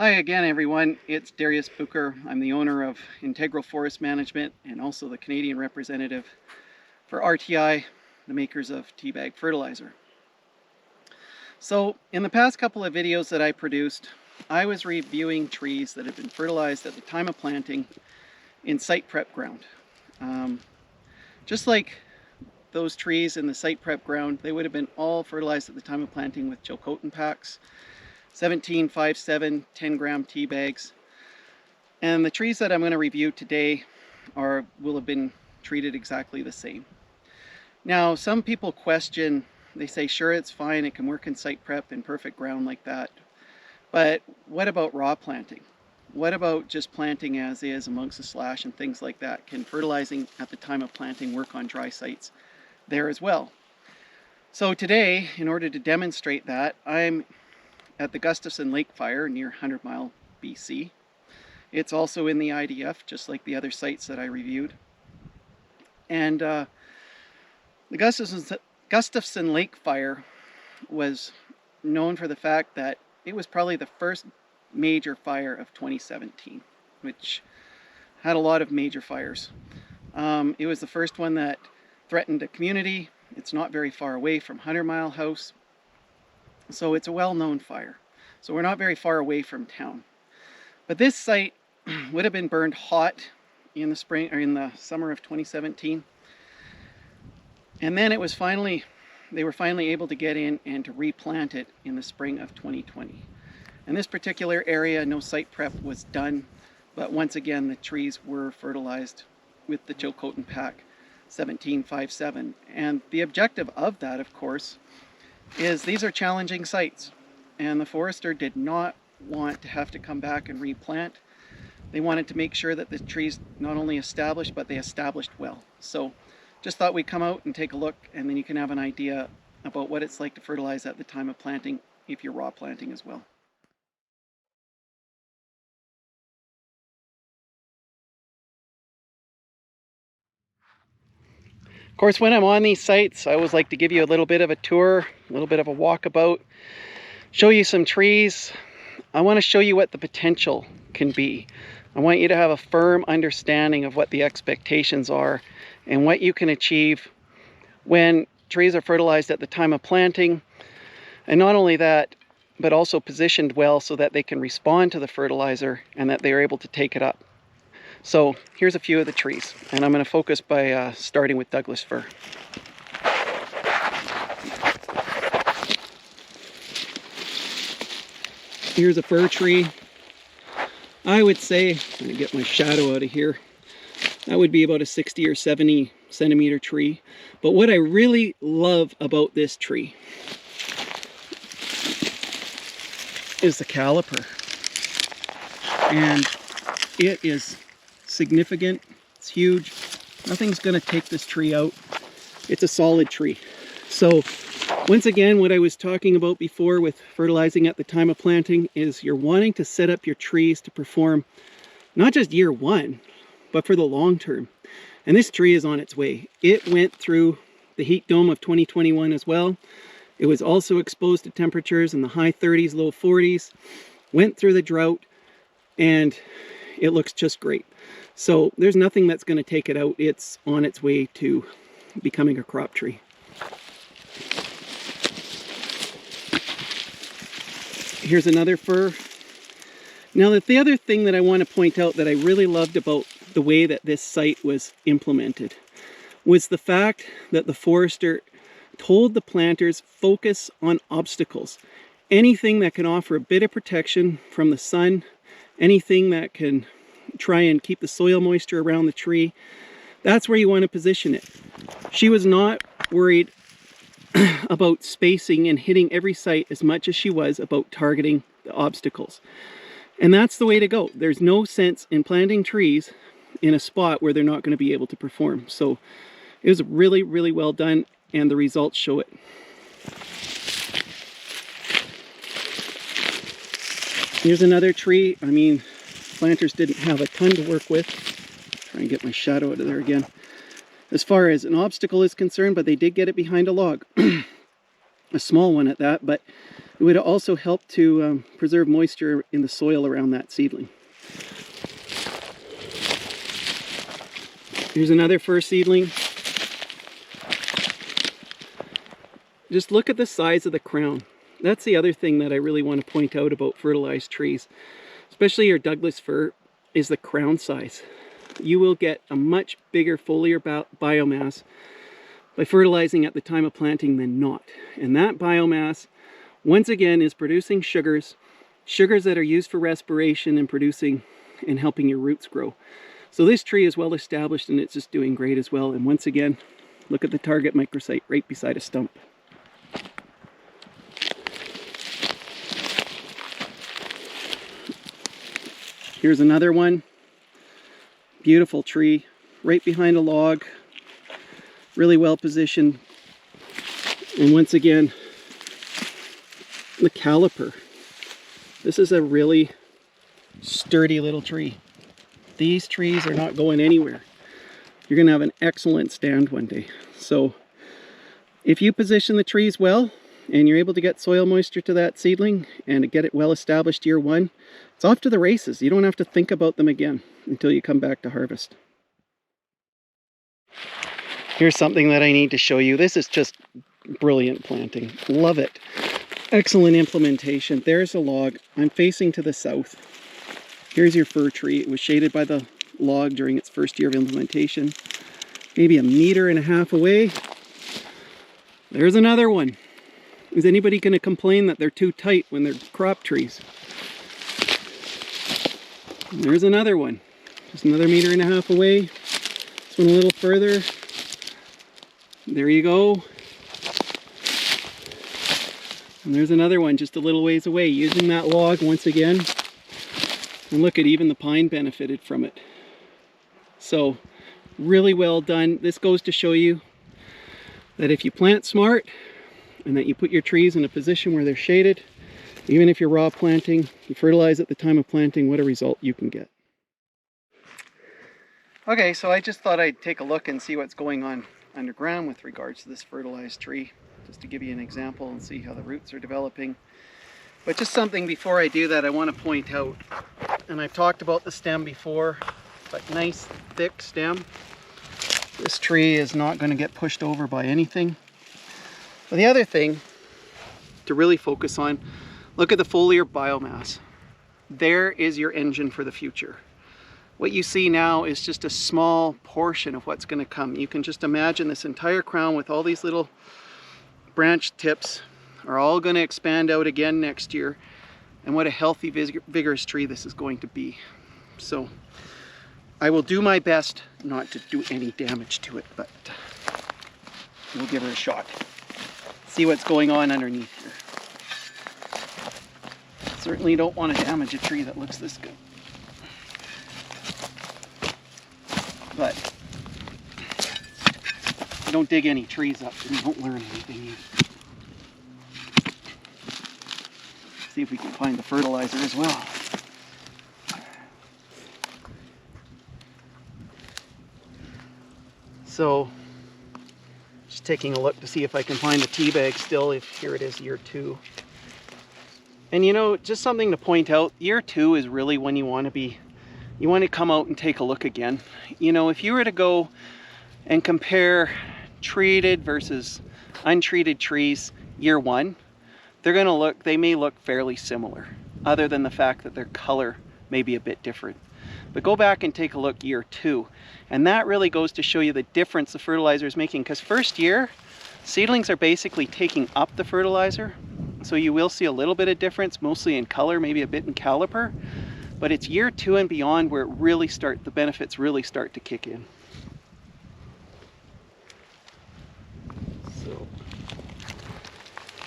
Hi again, everyone. It's Darius Bucher. I'm the owner of Integral Forest Management and also the Canadian representative for RTI, the makers of Teabag fertilizer. So in the past couple of videos that I produced, I was reviewing trees that had been fertilized at the time of planting in site prep ground. Just like those trees in the site prep ground, they would have been all fertilized at the time of planting with Chilcotin paks, 17, 5, 7, 10 gram Teabags. And the trees that I'm going to review today will have been treated exactly the same. Now, some people question, they say, sure, it's fine, it can work in site prep in perfect ground like that. But what about raw planting? What about just planting as is amongst the slash and things like that? Can fertilizing at the time of planting work on dry sites there as well? So today, in order to demonstrate that, I'm at the Gustafsen Lake Fire near 100 Mile, BC. It's also in the IDF, just like the other sites that I reviewed. And the Gustafsen Lake Fire was known for the fact that it was probably the first major fire of 2017, which had a lot of major fires. It was the first one that threatened a community. It's not very far away from 100 Mile House. So it's a well-known fire. So we're not very far away from town. But this site would have been burned hot in the spring or in the summer of 2017. And then they were finally able to get in and to replant it in the spring of 2020. In this particular area, no site prep was done, but once again, the trees were fertilized with the Chilcotin pak 1757. And the objective of that, of course, is these are challenging sites, and the forester did not want to have to come back and replant. They wanted to make sure that the trees not only established, but they established well. So just thought we'd come out and take a look, and then you can have an idea about what it's like to fertilize at the time of planting if you're raw planting as well. Of course, when I'm on these sites, I always like to give you a little bit of a tour, a little bit of a walkabout, show you some trees. I want to show you what the potential can be. I want you to have a firm understanding of what the expectations are and what you can achieve when trees are fertilized at the time of planting. And not only that, but also positioned well so that they can respond to the fertilizer and that they are able to take it up. So here's a few of the trees, and I'm going to focus by starting with Douglas-fir. Here's a fir tree. I would say, I'm going to get my shadow out of here, that would be about a 60 or 70 centimeter tree. But what I really love about this tree is the caliper. And it is significant, it's huge, nothing's going to take this tree out. It's a solid tree. So once again, what I was talking about before with fertilizing at the time of planting is you're wanting to set up your trees to perform not just year one, but for the long term. And this tree is on its way. It went through the heat dome of 2021 as well. It was also exposed to temperatures in the high 30s, low 40s, went through the drought, and it looks just great. So there's nothing that's going to take it out. It's on its way to becoming a crop tree. Here's another fir. Now, the other thing that I want to point out that I really loved about the way that this site was implemented was the fact that the forester told the planters focus on obstacles. Anything that can offer a bit of protection from the sun, anything that can try and keep the soil moisture around the tree, that's where you want to position it. She was not worried about spacing and hitting every site as much as she was about targeting the obstacles. And that's the way to go. There's no sense in planting trees in a spot where they're not going to be able to perform. So it was really, really well done, and the results show it. Here's another tree. I mean, planters didn't have a ton to work with. Try and get my shadow out of there again. As far as an obstacle is concerned, but they did get it behind a log. a small one at that, but it would also help to preserve moisture in the soil around that seedling. Here's another fir seedling. Just look at the size of the crown. That's the other thing that I really want to point out about fertilized trees, especially your Douglas-fir, is the crown size. You will get a much bigger foliar biomass by fertilizing at the time of planting than not. And that biomass, once again, is producing sugars that are used for respiration and producing and helping your roots grow. So this tree is well established and it's just doing great as well. And once again, look at the target microsite right beside a stump. Here's another one. Beautiful tree, right behind a log, really well positioned. And once again, the caliper. This is a really sturdy little tree. These trees are not going anywhere. You're going to have an excellent stand one day. So if you position the trees well and you're able to get soil moisture to that seedling and get it well established year one, it's off to the races. You don't have to think about them again until you come back to harvest. Here's something that I need to show you. This is just brilliant planting. Love it. Excellent implementation. There's a log. I'm facing to the south. Here's your fir tree. It was shaded by the log during its first year of implementation. Maybe 1.5 meters away. There's another one. Is anybody going to complain that they're too tight when they're crop trees? And there's another one. Just another 1.5 meters away. This one a little further. There you go. And there's another one just a little ways away, using that log once again. And look at, even the pine benefited from it. So really well done. This goes to show you that if you plant smart and that you put your trees in a position where they're shaded, even if you're raw planting, you fertilize at the time of planting, what a result you can get. Okay, so I just thought I'd take a look and see what's going on underground with regards to this fertilized tree, just to give you an example and see how the roots are developing. But just something before I do that I want to point out, and I've talked about the stem before, but nice thick stem. This tree is not going to get pushed over by anything. But the other thing to really focus on, look at the foliar biomass. There is your engine for the future. What you see now is just a small portion of what's going to come. You can just imagine this entire crown with all these little branch tips are all going to expand out again next year. And what a healthy, vigorous tree this is going to be. So I will do my best not to do any damage to it, but we'll give her a shot. See what's going on underneath here. Certainly don't want to damage a tree that looks this good. But you don't dig any trees up and you don't learn anything either. See if we can find the fertilizer as well. So, just taking a look to see if I can find the Teabag still. If here it is, year 2. And you know, just something to point out, year 2 is really when you want to come out and take a look again. You know, if you were to go and compare treated versus untreated trees year 1, they may look fairly similar, other than the fact that their color may be a bit different. But go back and take a look year 2, and that really goes to show you the difference the fertilizer is making, because first year, seedlings are basically taking up the fertilizer, so you will see a little bit of difference, mostly in color, maybe a bit in caliper. But it's year 2 and beyond where the benefits really start to kick in. So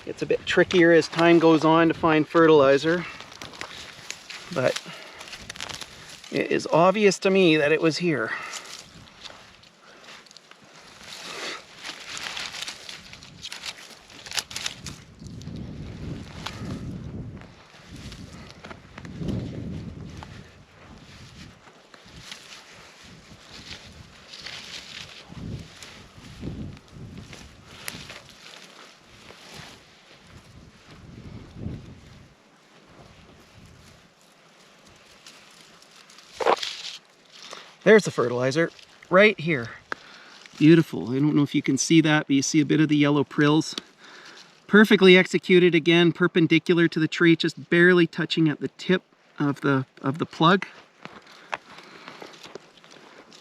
it's a bit trickier as time goes on to find fertilizer, but it is obvious to me that it was here. There's the fertilizer right here. Beautiful. I don't know if you can see that, but you see a bit of the yellow prills. Perfectly executed again, perpendicular to the tree, just barely touching at the tip of the plug.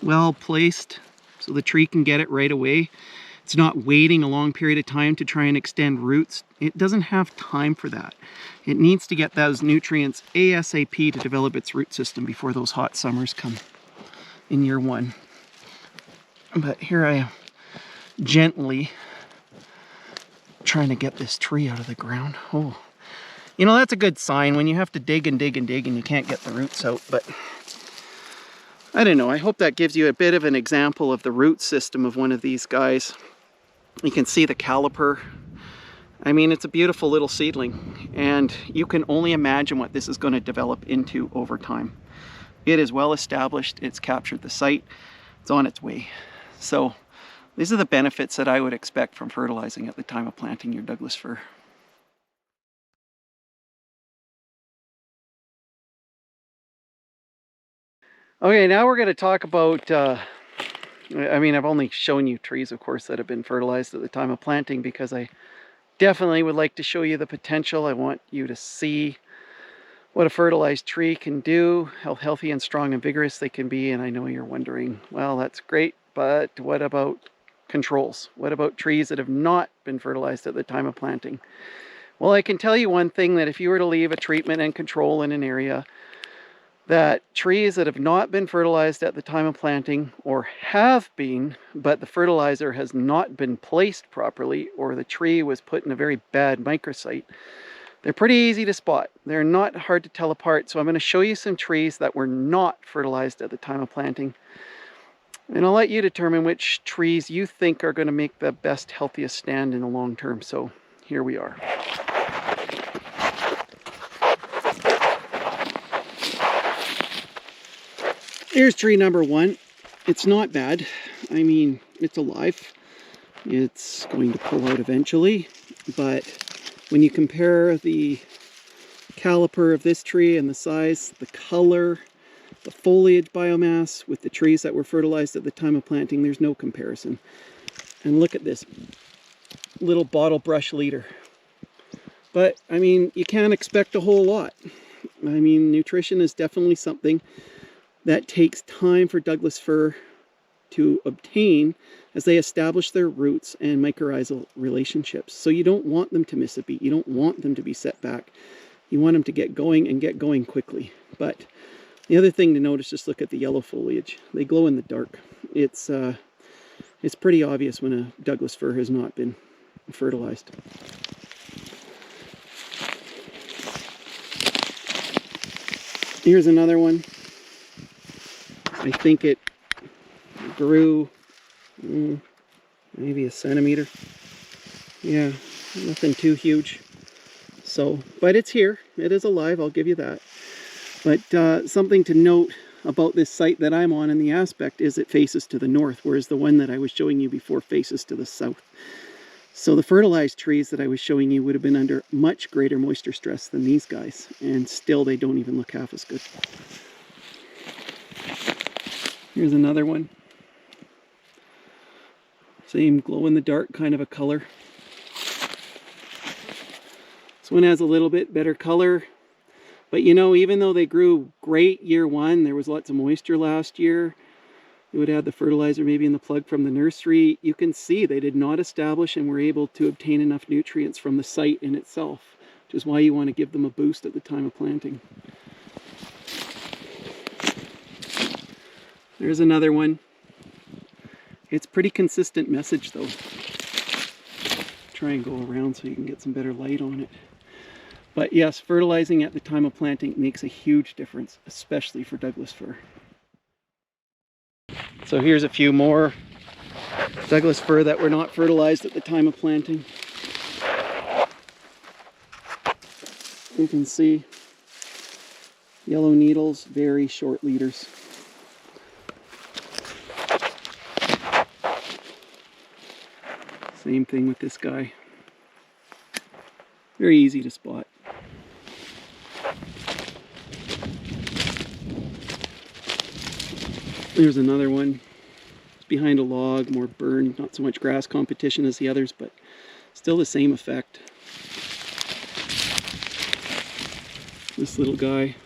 Well placed so the tree can get it right away. It's not waiting a long period of time to try and extend roots. It doesn't have time for that. It needs to get those nutrients ASAP to develop its root system before those hot summers come in year one. But here I am, gently trying to get this tree out of the ground. Oh, you know, that's a good sign when you have to dig and dig and dig and you can't get the roots out. But I don't know, I hope that gives you a bit of an example of the root system of one of these guys. You can see the caliper. I mean, it's a beautiful little seedling, and you can only imagine what this is going to develop into over time. It is well established, it's captured the site, it's on its way. So these are the benefits that I would expect from fertilizing at the time of planting your Douglas fir. Okay, now we're going to talk about, I mean, I've only shown you trees, of course, that have been fertilized at the time of planting because I definitely would like to show you the potential. I want you to see what a fertilized tree can do, how healthy and strong and vigorous they can be. And I know you're wondering, well, that's great, but what about controls? What about trees that have not been fertilized at the time of planting? Well, I can tell you one thing, that if you were to leave a treatment and control in an area, that trees that have not been fertilized at the time of planting, or have been, but the fertilizer has not been placed properly, or the tree was put in a very bad microsite, they're pretty easy to spot. They're not hard to tell apart. So I'm going to show you some trees that were not fertilized at the time of planting. And I'll let you determine which trees you think are going to make the best, healthiest stand in the long term. So here we are. Here's tree number one. It's not bad. I mean, it's alive. It's going to pull out eventually. But when you compare the caliper of this tree and the size, the color, the foliage biomass with the trees that were fertilized at the time of planting, there's no comparison. And look at this little bottle brush leader. But, I mean, you can't expect a whole lot. I mean, nutrition is definitely something that takes time for Douglas fir to obtain as they establish their roots and mycorrhizal relationships. So you don't want them to miss a beat. You don't want them to be set back. You want them to get going, and get going quickly. But the other thing to notice, just look at the yellow foliage. They glow in the dark. It's pretty obvious when a Douglas fir has not been fertilized. Here's another one. I think it grew maybe a centimeter. Yeah, nothing too huge. So, but it's here. It is alive, I'll give you that. But something to note about this site that I'm on in the aspect is it faces to the north, whereas the one that I was showing you before faces to the south. So the fertilized trees that I was showing you would have been under much greater moisture stress than these guys, and still they don't even look half as good. Here's another one. Same glow-in-the-dark kind of a color. This one has a little bit better color. But you know, even though they grew great year one, there was lots of moisture last year. You would have the fertilizer maybe in the plug from the nursery. You can see they did not establish and were able to obtain enough nutrients from the site in itself, which is why you want to give them a boost at the time of planting. There's another one. It's pretty consistent message though. Try and go around so you can get some better light on it. But yes, fertilizing at the time of planting makes a huge difference, especially for Douglas fir. So here's a few more Douglas fir that were not fertilized at the time of planting. You can see yellow needles, very short leaders. Same thing with this guy. Very easy to spot. There's another one. It's behind a log, more burned, not so much grass competition as the others, but still the same effect. This little guy.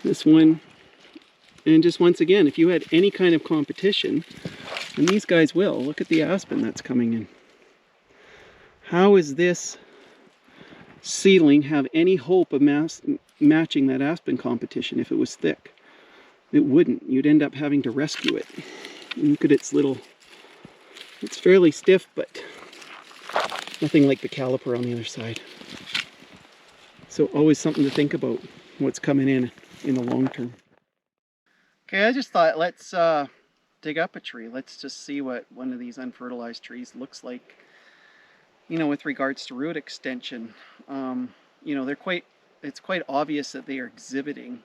This one. And just once again, if you had any kind of competition, and these guys will, look at the aspen that's coming in. How is this seedling have any hope of matching that aspen competition if it was thick? It wouldn't. You'd end up having to rescue it. And look at its little, it's fairly stiff, but nothing like the caliper on the other side. So always something to think about, what's coming in the long term. Okay, I just thought let's dig up a tree. Let's just see what one of these unfertilized trees looks like, you know, with regards to root extension. You know, it's quite obvious that they are exhibiting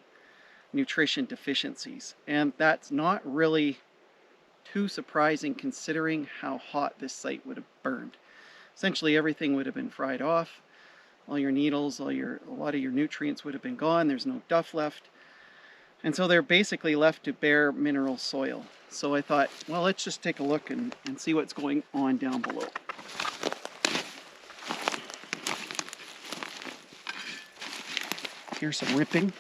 nutrition deficiencies, and that's not really too surprising considering how hot this site would have burned. Essentially everything would have been fried off. All your needles, a lot of your nutrients would have been gone. There's no duff left. And so they're basically left to bare mineral soil. So I thought, well, let's just take a look and see what's going on down below. Here's some ripping.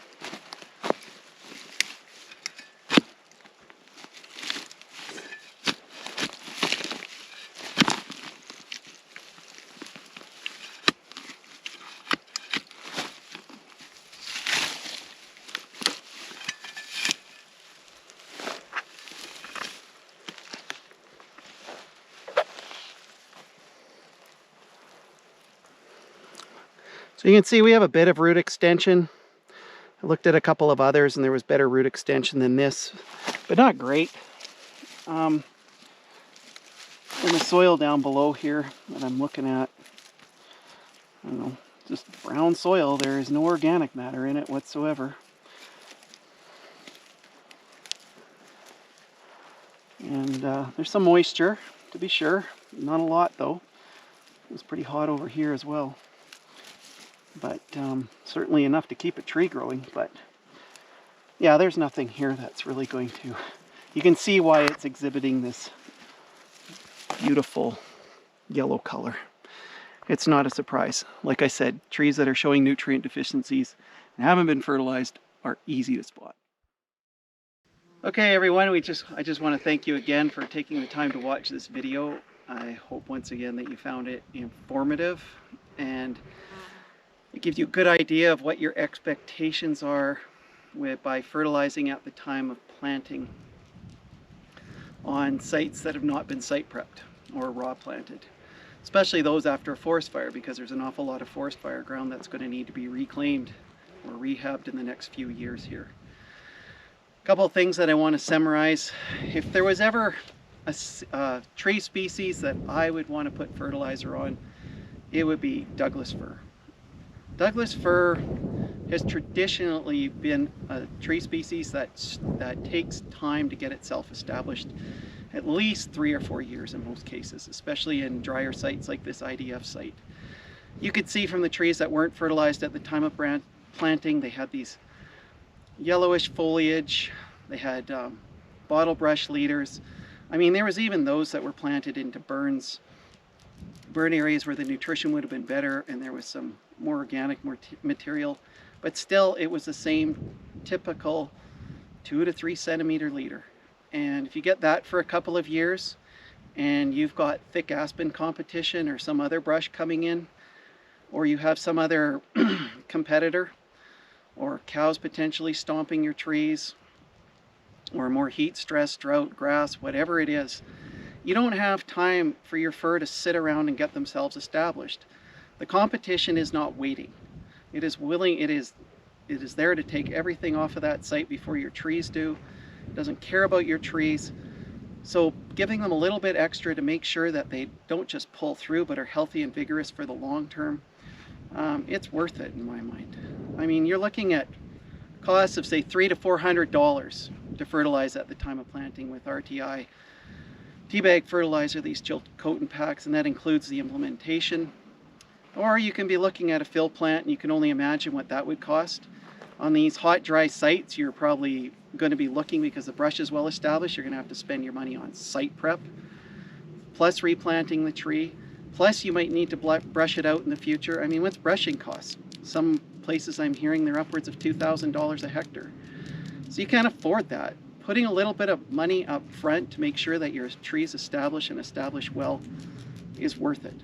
So you can see we have a bit of root extension. I looked at a couple of others and there was better root extension than this, but not great. In the soil down below here that I'm looking at, I don't know, just brown soil. There is no organic matter in it whatsoever. And there's some moisture, to be sure. Not a lot though. It was pretty hot over here as well. But certainly enough to keep a tree growing. But yeah, there's nothing here that's really going to... You can see why it's exhibiting this beautiful yellow color. It's not a surprise. Like I said, trees that are showing nutrient deficiencies and haven't been fertilized are easy to spot. Okay everyone, I just want to thank you again for taking the time to watch this video. I hope once again that you found it informative and it gives you a good idea of what your expectations are by fertilizing at the time of planting on sites that have not been site prepped or raw planted. Especially those after a forest fire, because there's an awful lot of forest fire ground that's going to need to be reclaimed or rehabbed in the next few years here. A couple of things that I want to summarize. If there was ever a tree species that I would want to put fertilizer on, it would be Douglas-fir. Douglas-fir has traditionally been a tree species that takes time to get itself established, at least 3 or 4 years in most cases, especially in drier sites like this IDF site. You could see from the trees that weren't fertilized at the time of planting, they had these yellowish foliage, they had bottle brush leaders. I mean, there was even those that were planted into burn areas where the nutrition would have been better and there was some more organic material, but still it was the same typical 2 to 3 centimeter leader. And if you get that for a couple of years and you've got thick aspen competition or some other brush coming in, or you have some other competitor or cows potentially stomping your trees, or more heat stress, drought, grass, whatever it is, you don't have time for your fir to sit around and get themselves established. The competition is not waiting. It is willing, it is there to take everything off of that site before your trees do. It doesn't care about your trees. So giving them a little bit extra to make sure that they don't just pull through but are healthy and vigorous for the long term, it's worth it in my mind. I mean, you're looking at costs of say $300 to $400 to fertilize at the time of planting with RTI Teabag fertilizer, these Chilcotin packs, and that includes the implementation. Or you can be looking at a fill plant and you can only imagine what that would cost. On these hot, dry sites, you're probably going to be looking, because the brush is well established, you're going to have to spend your money on site prep, plus replanting the tree, plus you might need to brush it out in the future. I mean, what's brushing costs? Some places I'm hearing they're upwards of $2,000 a hectare. So you can't afford that. Putting a little bit of money up front to make sure that your tree's established and established well is worth it.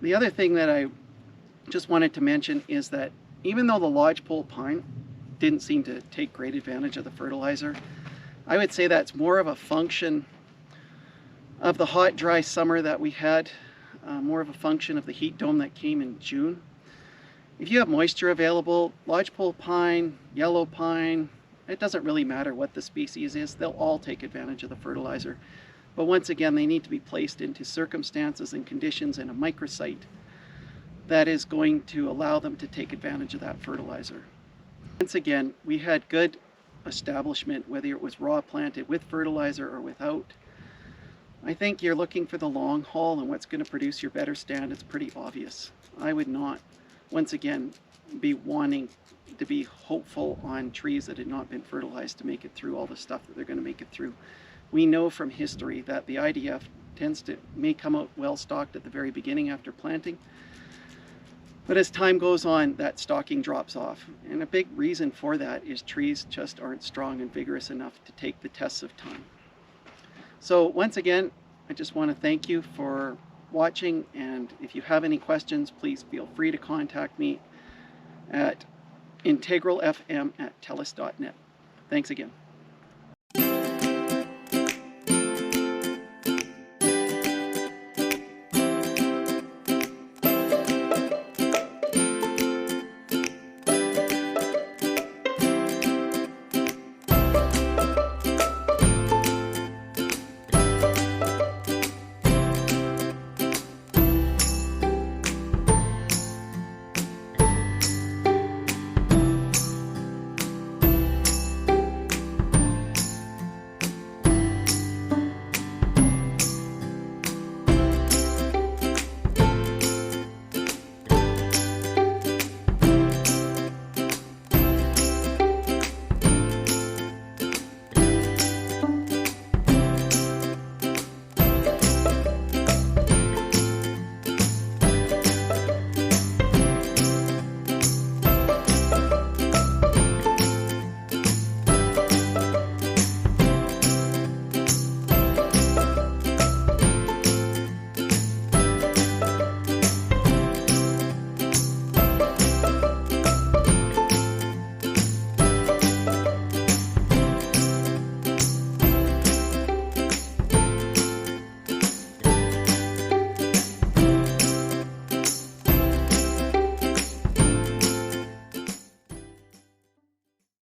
The other thing that I just wanted to mention is that even though the lodgepole pine didn't seem to take great advantage of the fertilizer, I would say that's more of a function of the hot, dry summer that we had, more of a function of the heat dome that came in June. If you have moisture available, lodgepole pine, yellow pine, it doesn't really matter what the species is, they'll all take advantage of the fertilizer. But once again, they need to be placed into circumstances and conditions in a microsite that is going to allow them to take advantage of that fertilizer. Once again, we had good establishment, whether it was raw planted with fertilizer or without. I think you're looking for the long haul, and what's going to produce your better stand is pretty obvious. I would not, once again, be wanting to be hopeful on trees that had not been fertilized to make it through all the stuff that they're going to make it through. We know from history that the IDF may come out well stocked at the very beginning after planting, but as time goes on, that stocking drops off. And a big reason for that is trees just aren't strong and vigorous enough to take the tests of time. So once again, I just want to thank you for watching, and if you have any questions, please feel free to contact me at integralfm@telus.net. Thanks again.